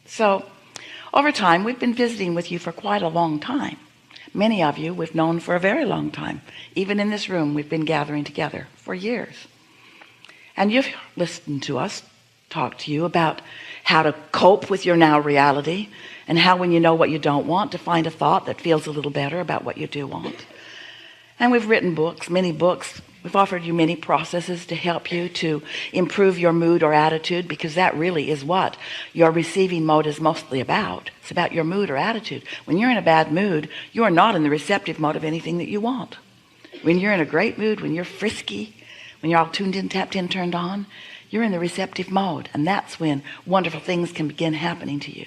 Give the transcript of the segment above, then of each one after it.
So over time, we've been visiting with you for quite a long time. Many of you we've known for a very long time. Even in this room, we've been gathering together for years. And you've listened to us talk to you about how to cope with your now reality, and how, when you know what you don't want, to find a thought that feels a little better about what you do want. And we've written books, many books. We've offered you many processes to help you to improve your mood or attitude, because that really is what your receiving mode is mostly about. It's about your mood or attitude. When you're in a bad mood, you are not in the receptive mode of anything that you want. When you're in a great mood, when you're frisky, when you're all tuned in, tapped in, turned on, you're in the receptive mode. And that's when wonderful things can begin happening to you.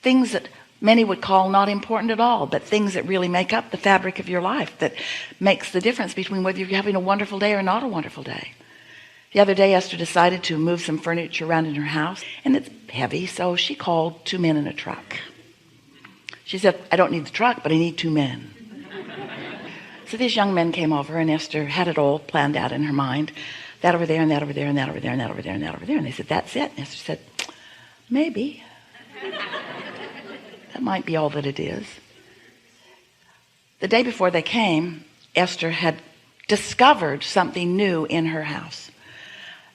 Things that many would call not important at all, but things that really make up the fabric of your life, that makes the difference between whether you're having a wonderful day or not a wonderful day. The other day, Esther decided to move some furniture around in her house, and it's heavy, so she called 2 men in a truck. She said, I don't need the truck, but I need 2 men. So these young men came over, and Esther had it all planned out in her mind. That over there, and that over there, and that over there, and that over there, and that over there. And they said, that's it. And Esther said, maybe. That might be all that it is. The day before they came, Esther had discovered something new in her house.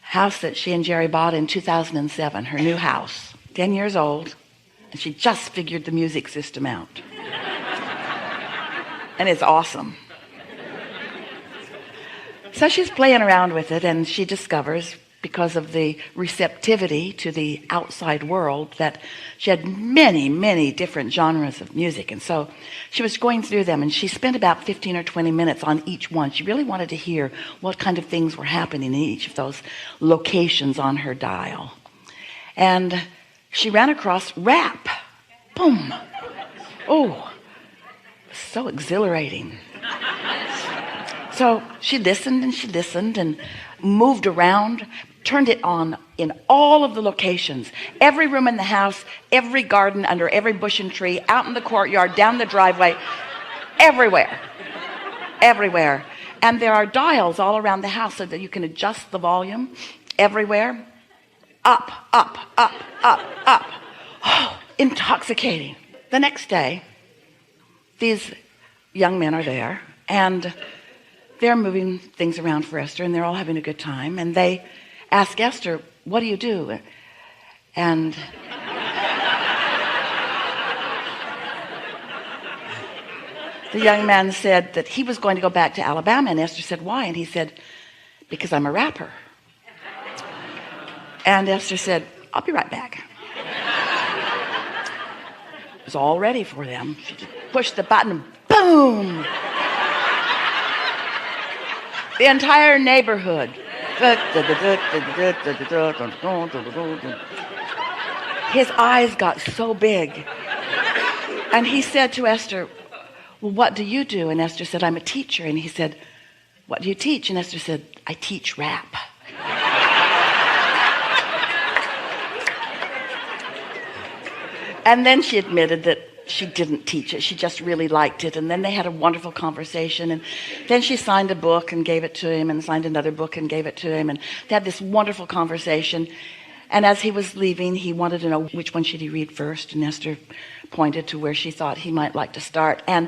House that she and Jerry bought in 2007, her new house, 10 years old, and she just figured the music system out. And it's awesome. So she's playing around with it, and she discovers, because of the receptivity to the outside world, that she had many, many different genres of music. And so she was going through them, and she spent about 15 or 20 minutes on each one. She really wanted to hear what kind of things were happening in each of those locations on her dial. And she ran across rap. Boom. Oh, so exhilarating. So she listened and she listened and moved around, turned it on in all of the locations, every room in the house, every garden, under every bush and tree, out in the courtyard, down the driveway, everywhere. And there are dials all around the house so that you can adjust the volume everywhere. Up, up, up, up, up. Oh, intoxicating. The next day, these young men are there, and they're moving things around for Esther, and they're all having a good time. And they ask Esther, what do you do? And the young man said that he was going to go back to Alabama. And Esther said, why? And he said, because I'm a rapper. And Esther said, I'll be right back. It was all ready for them. She just pushed the button, boom! The entire neighborhood. His eyes got so big. And he said to Esther, well, what do you do? And Esther said, I'm a teacher. And he said, what do you teach? And Esther said, I teach rap. And then she admitted that she didn't teach it. She just really liked it. And then they had a wonderful conversation. And then she signed a book and gave it to him, and signed another book and gave it to him. And they had this wonderful conversation. And as he was leaving, he wanted to know which one should he read first. And Esther pointed to where she thought he might like to start. And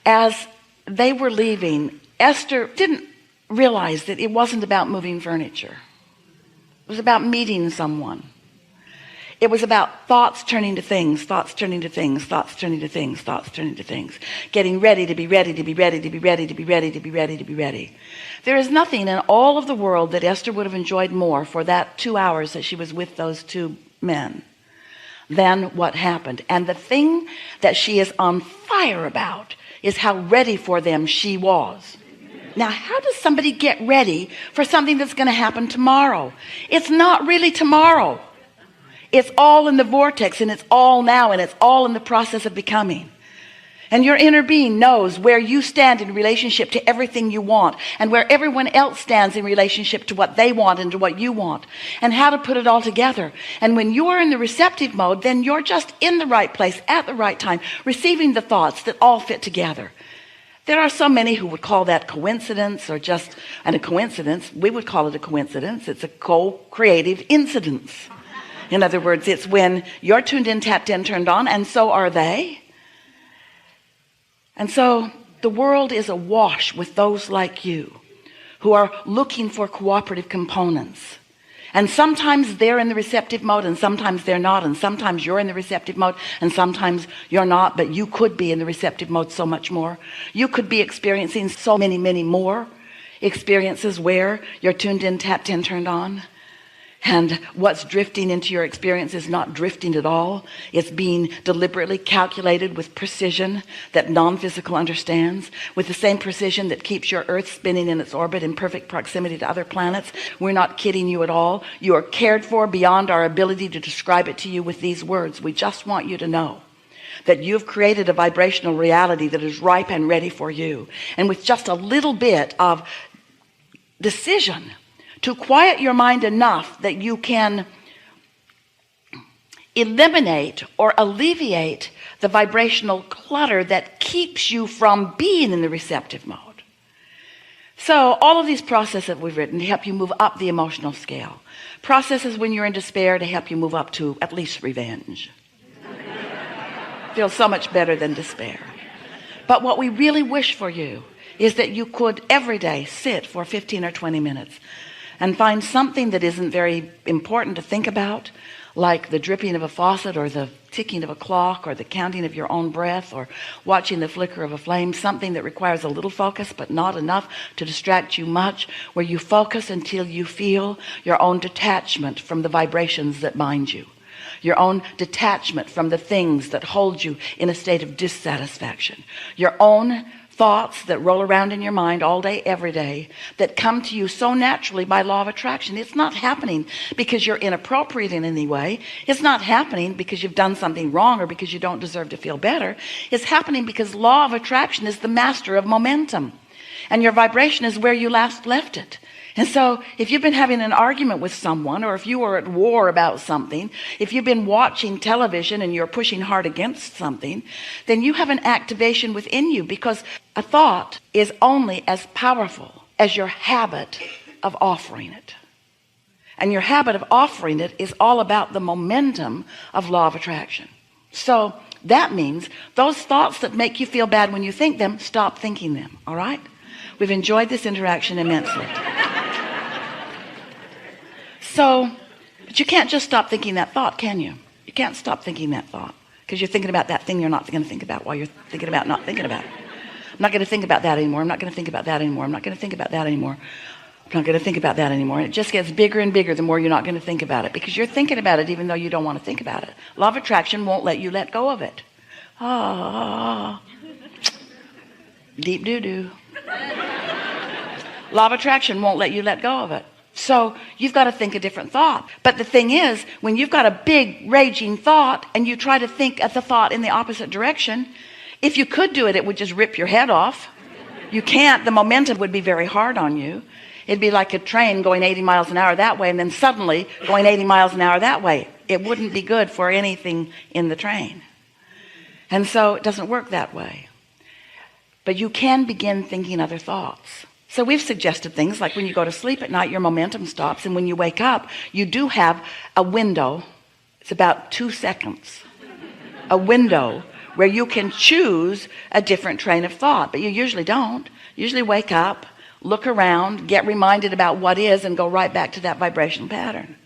as they were leaving, Esther didn't realize that it wasn't about moving furniture. It was about meeting someone. It was about thoughts turning to things, thoughts turning to things, thoughts turning to things, thoughts turning to things. Getting ready to be ready, to be ready, to be ready, to be ready, to be ready, to be ready. There is nothing in all of the world that Esther would have enjoyed more for that 2 hours that she was with those 2 men than what happened. And the thing that she is on fire about is how ready for them she was. Now, how does somebody get ready for something that's going to happen tomorrow? It's not really tomorrow. It's all in the vortex, and it's all now, and it's all in the process of becoming. And your inner being knows where you stand in relationship to everything you want, and where everyone else stands in relationship to what they want and to what you want, and how to put it all together. And when you are in the receptive mode, then you're just in the right place at the right time, receiving the thoughts that all fit together. There are so many who would call that coincidence, or just, and a coincidence, we would call it a coincidence. It's a co-creative incidence. In other words, it's when you're tuned in, tapped in, turned on, and so are they. And so the world is awash with those like you who are looking for cooperative components. And sometimes they're in the receptive mode and sometimes they're not. And sometimes you're in the receptive mode and sometimes you're not, but you could be in the receptive mode so much more. You could be experiencing so many, many more experiences where you're tuned in, tapped in, turned on. And what's drifting into your experience is not drifting at all. It's being deliberately calculated with precision that non-physical understands, with the same precision that keeps your earth spinning in its orbit in perfect proximity to other planets. We're not kidding you at all. You are cared for beyond our ability to describe it to you with these words. We just want you to know that you've created a vibrational reality that is ripe and ready for you. And with just a little bit of decision to quiet your mind enough that you can eliminate or alleviate the vibrational clutter that keeps you from being in the receptive mode. So all of these processes that we've written to help you move up the emotional scale. Processes when you're in despair to help you move up to at least revenge. Feels so much better than despair. But what we really wish for you is that you could every day sit for 15 or 20 minutes and find something that isn't very important to think about, like the dripping of a faucet or the ticking of a clock or the counting of your own breath or watching the flicker of a flame, something that requires a little focus but not enough to distract you much, where you focus until you feel your own detachment from the vibrations that bind you, your own detachment from the things that hold you in a state of dissatisfaction, your own thoughts that roll around in your mind all day, every day, that come to you so naturally by law of attraction. It's not happening because you're inappropriate in any way. It's not happening because you've done something wrong or because you don't deserve to feel better. It's happening because law of attraction is the master of momentum, and your vibration is where you last left it. And so if you've been having an argument with someone, or if you were at war about something, if you've been watching television and you're pushing hard against something, then you have an activation within you, because a thought is only as powerful as your habit of offering it. And your habit of offering it is all about the momentum of law of attraction. So that means those thoughts that make you feel bad when you think them, stop thinking them. All right? We've enjoyed this interaction immensely. So, but you can't just stop thinking that thought, can you? You can't stop thinking that thought because you're thinking about that thing you're not going to think about while you're thinking about not thinking about it. I'm not going to think about that anymore. I'm not going to think about that anymore. I'm not going to think about that anymore. I'm not going to think about that anymore. And it just gets bigger and bigger the more you're not going to think about it, because you're thinking about it even though you don't want to think about it. Law of attraction won't let you let go of it. Deep doo-doo. Law of attraction won't let you let go of it. So you've got to think a different thought. But the thing is, when you've got a big raging thought and you try to think of the thought in the opposite direction, if you could do it, it would just rip your head off. You can't. The momentum would be very hard on you. It'd be like a train going 80 miles an hour that way and then suddenly going 80 miles an hour that way. It wouldn't be good for anything in the train. And so it doesn't work that way. But you can begin thinking other thoughts. So we've suggested things like when you go to sleep at night, your momentum stops, and when you wake up, you do have a window. It's about 2 seconds. A window where you can choose a different train of thought, but you usually don't. You usually wake up, look around, get reminded about what is, and go right back to that vibrational pattern.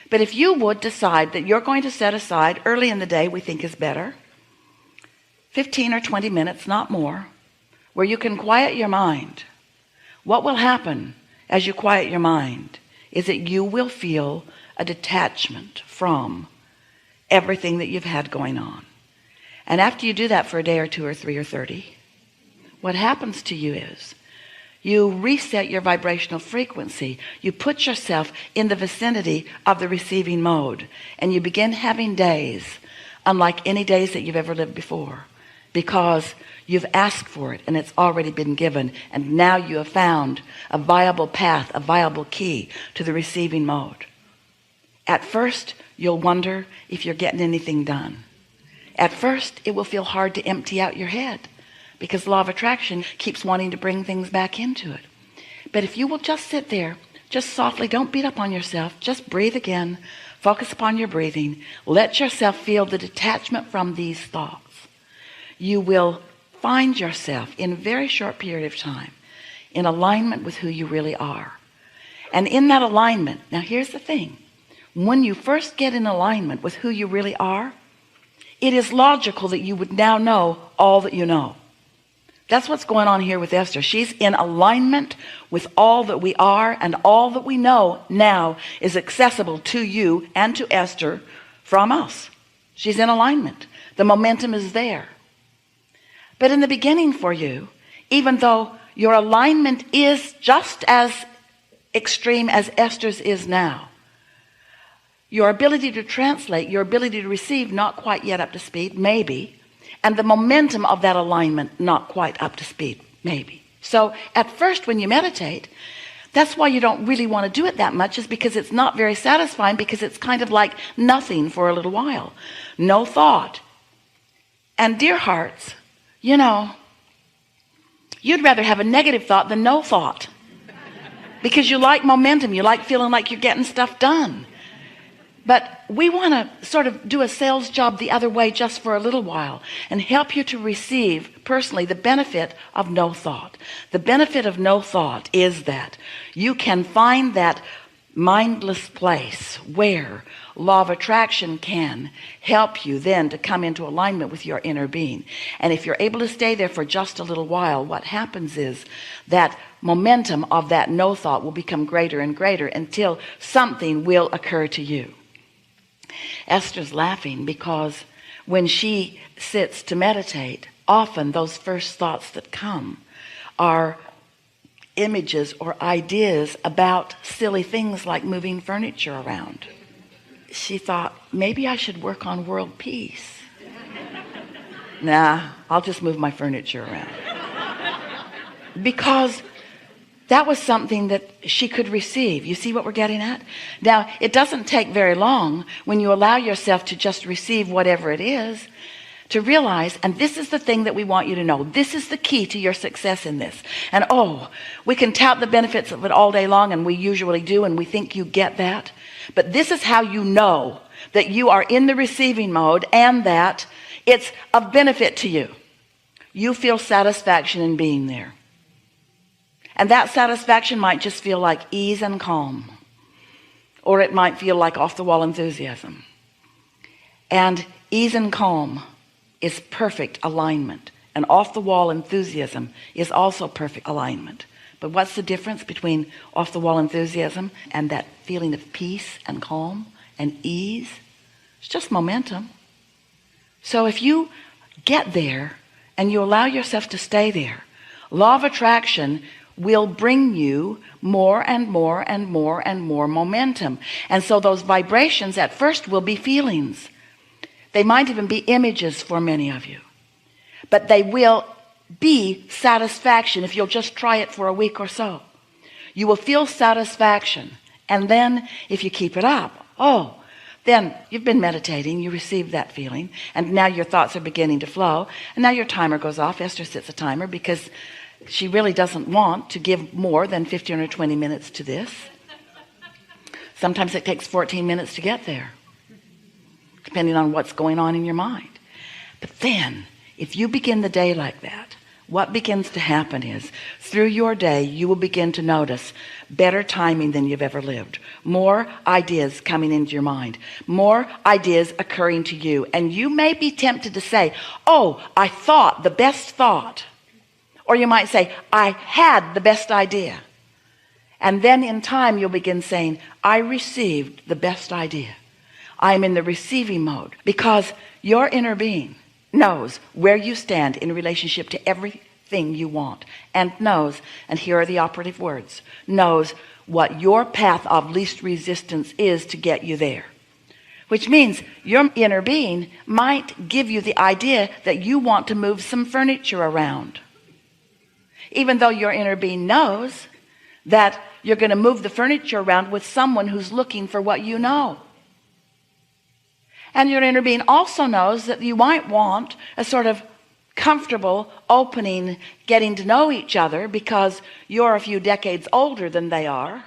But if you would decide that you're going to set aside early in the day, we think is better, 15 or 20 minutes, not more, where you can quiet your mind. What will happen as you quiet your mind is that you will feel a detachment from everything that you've had going on. And after you do that for a day or 2 or 3 or 30, what happens to you is you reset your vibrational frequency. You put yourself in the vicinity of the receiving mode, and you begin having days unlike any days that you've ever lived before, because you've asked for it and it's already been given, and now you have found a viable path, a viable key to the receiving mode. At first, you'll wonder if you're getting anything done. At first, it will feel hard to empty out your head because law of attraction keeps wanting to bring things back into it. But if you will just sit there, just softly, don't beat up on yourself, just breathe again, Focus upon your breathing. Let yourself feel the detachment from these thoughts. You will find yourself in a very short period of time in alignment with who you really are. And in that alignment, now here's the thing. When you first get in alignment with who you really are, it is logical that you would now know all that you know. That's what's going on here with Esther. She's in alignment with all that we are, and all that we know now is accessible to you and to Esther from us. She's in alignment. The momentum is there. But in the beginning for you, even though your alignment is just as extreme as Esther's is now, your ability to translate, your ability to receive, not quite yet up to speed, maybe. And the momentum of that alignment, not quite up to speed, maybe. So at first when you meditate, that's why you don't really want to do it that much, is because it's not very satisfying, because it's kind of like nothing for a little while. No thought. And dear hearts, you know, you'd rather have a negative thought than no thought. Because you like momentum, you like feeling like you're getting stuff done. But we want to sort of do a sales job the other way just for a little while and help you to receive personally the benefit of no thought. The benefit of no thought is that you can find that mindless place where law of attraction can help you then to come into alignment with your inner being. And if you're able to stay there for just a little while, what happens is that momentum of that no thought will become greater and greater until something will occur to you. Esther's laughing because when she sits to meditate, often those first thoughts that come are images or ideas about silly things like moving furniture around. She thought, maybe I should work on world peace. Nah, I'll just move my furniture around. Because that was something that she could receive. You see what we're getting at? Now, it doesn't take very long when you allow yourself to just receive whatever it is to realize, and this is the thing that we want you to know, this is the key to your success in this. And we can tout the benefits of it all day long, and we usually do, and we think you get that. But this is how you know that you are in the receiving mode and that it's of benefit to you. You feel satisfaction in being there. And that satisfaction might just feel like ease and calm, or it might feel like off-the-wall enthusiasm. And ease and calm is perfect alignment, and off-the-wall enthusiasm is also perfect alignment. But what's the difference between off-the-wall enthusiasm and that feeling of peace and calm and ease? It's just momentum. So if you get there and you allow yourself to stay there, law of attraction will bring you more and more and more and more momentum. And so those vibrations at first will be feelings. They might even be images for many of you. But they will be satisfaction if you'll just try it for a week or so. You will feel satisfaction. And then if you keep it up, then you've been meditating, you received that feeling, and now your thoughts are beginning to flow. And now your timer goes off. Esther sets a timer because she really doesn't want to give more than 15 or 20 minutes to this. Sometimes it takes 14 minutes to get there, depending on what's going on in your mind. But then, if you begin the day like that, what begins to happen is, through your day, you will begin to notice better timing than you've ever lived. More ideas coming into your mind. More ideas occurring to you. And you may be tempted to say, I thought the best thought. Or you might say, I had the best idea. And then in time, you'll begin saying, I received the best idea. I'm in the receiving mode, because your inner being knows where you stand in relationship to everything you want, and knows, and here are the operative words, knows what your path of least resistance is to get you there. Which means your inner being might give you the idea that you want to move some furniture around. Even though your inner being knows that you're going to move the furniture around with someone who's looking for what you know. And your inner being also knows that you might want a sort of comfortable opening, getting to know each other, because you're a few decades older than they are.